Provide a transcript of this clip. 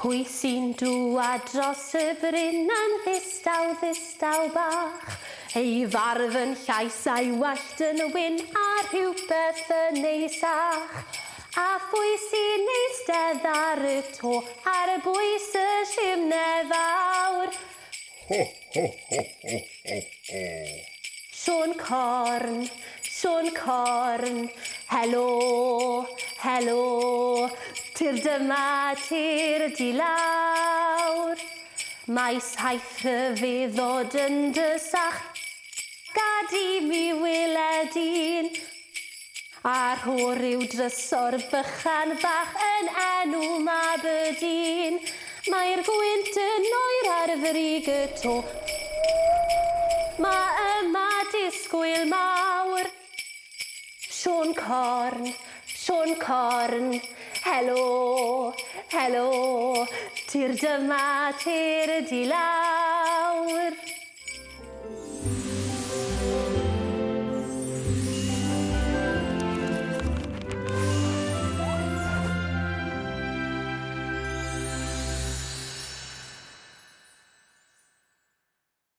Pwy sy'n dwad dros y bryn yn ddistaw bach? Ei farf yn llais a'i wallt yn wyn a rhywbeth yn neisach. A phwy sy'n eistedd ar y to ar y bwys y simne fawr? Ho, ho, ho, ho, ho, ho. Sion corn, helo, helo, tir dyma tir di lawr. Mae saith rhyfeddod yn dysach, gad i mi weledyn. Ar hor yw drysor bychan bach yn enw Mabydyn. Mae'r gwynt yn oer ar frig y to, mae yma disgwyl mawr. Sion corn, helo, helo, tir dyma tir di lawr.